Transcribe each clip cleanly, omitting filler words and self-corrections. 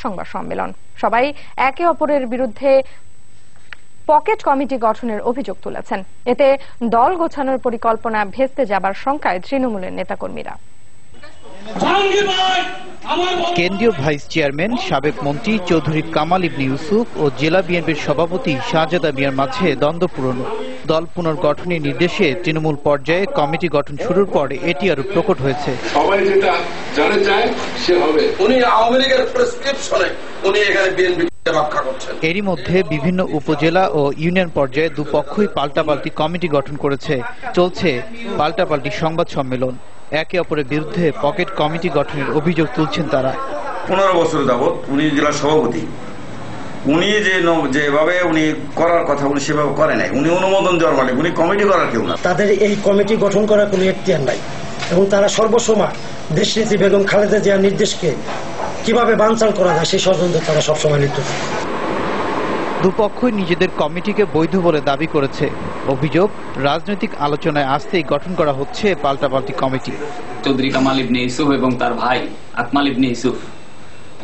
সংবাদ সম্মেলন। সবাই একে অপরের বিরুদ্ধে পকেট কমিটি গঠনের অভিযোগ তুলেছেন। এতে দল গোছানোর পরিকল্পনা ভেস্তে যাবার শঙ্কায় তৃণমূলের নেতাকর্মীরা। কেন্দ্রীয় ভাইস চেয়ারম্যান সাবেক মন্ত্রী চৌধুরী কামাল ইবনে ইউসুফ ও জেলা বিএনপির সভাপতি শাহজাদা মিয়ার মাঝে দ্বন্দ্ব পুরনো। দল পুনর্গঠনের নির্দেশে তৃণমূল পর্যায়ে কমিটি গঠন শুরুর পর এটি আরো প্রকট হয়েছে। সবাই যেটা জানতে চায় সে হবে। উনি আওয়ামী লীগের প্রেসক্রিপশনে উনি এখানে বিএনপি রক্ষা করছেন। এরই মধ্যে বিভিন্ন উপজেলা ও ইউনিয়ন পর্যায়ে দুপক্ষই পাল্টাপাল্টি কমিটি গঠন করেছে। চলছে পাল্টাপাল্টি সংবাদ সম্মেলন। একে অপরের বিরুদ্ধে পকেট কমিটি গঠনের অভিযোগ তুলছেন তারা। 15 বছর যাবৎ উনি জেলা সভাপতি, উনি যেভাবে উনি করার কথা উনি সেভাবে করে নাই। উনি অনুমোদন দেওয়ার মালিক, উনি কমিটি করার কেউ না। তাদের এই কমিটি গঠন করার কোনো এখতিয়ার নাই এবং তারা সর্বসময় দেশনেত্রী বেগম খালেদা জিয়ার নির্দেশকে কিভাবে বানচাল করা যায় সেই ষড়যন্ত্রে তারা সবসময় লিপ্ত থাকে। দুপক্ষই নিজেদের কমিটিকে বৈধ বলে দাবি করেছে। অভিযোগ, রাজনৈতিক আলোচনায় আসতেই গঠন করা হচ্ছে পাল্টাপাল্টি কমিটি। চৌধুরী কামাল ইবনে ইউসুফ এবং তার ভাই আকমাল ইবনে ইউসুফ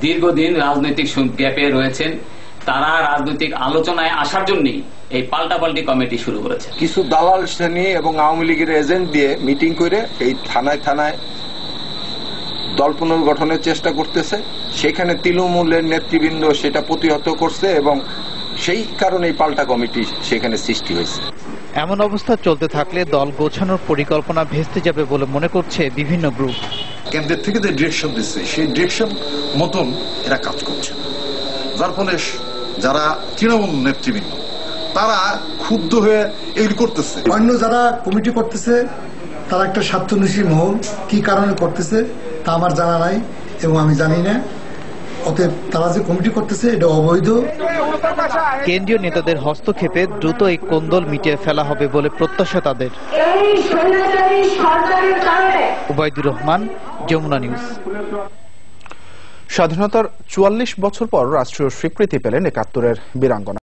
দীর্ঘদিন রাজনৈতিক গ্যাপে রয়েছেন। তারা রাজনৈতিক আলোচনায় আসার জন্যই এই পাল্টাপাল্টি কমিটি শুরু করেছে। কিছু দালাল শ্রেণী এবং আওয়ামী লীগের এজেন্ট দিয়ে মিটিং করে এই থানায় থানায় দল পুনর্গঠনের চেষ্টা করতেছে। সেখানে তৃণমূলের নেতৃবৃন্দ সেটা প্রতিহত করছে এবং সেই কারণে পাল্টা কমিটি সেখানে সৃষ্টি হয়েছে। এমন অবস্থা চলতে থাকলে দল গোছানোর পরিকল্পনা ভেস্তে যাবে বলে মনে করছে বিভিন্ন গ্রুপ। কেন্দ্রের থেকে যে ডিরেকশন দিচ্ছে সেই ডিরেকশন মতন এরা কাজ করছে, যার ফলে যারা তৃণমূল নেতৃবৃন্দ তারা ক্ষুব্ধ হয়ে এগুলি করতেছে। অন্য যারা কমিটি করতেছে তারা একটা স্বার্থন্বেষী মহল, কি কারণে করতেছে তা আমার জানা নাই এবং আমি জানি না। অতএব তারা যে কমিটি করতেছে এটা অবৈধ। কেন্দ্রীয় নেতাদের হস্তক্ষেপে দ্রুত এই কোন্দল মিটিয়ে ফেলা হবে বলে প্রত্যাশা তাদের। উবাইদুর রহমান, যমুনা নিউজ। স্বাধীনতার 44 বছর পর রাষ্ট্রীয় স্বীকৃতি পেলেন 71-এর বীরাঙ্গনা।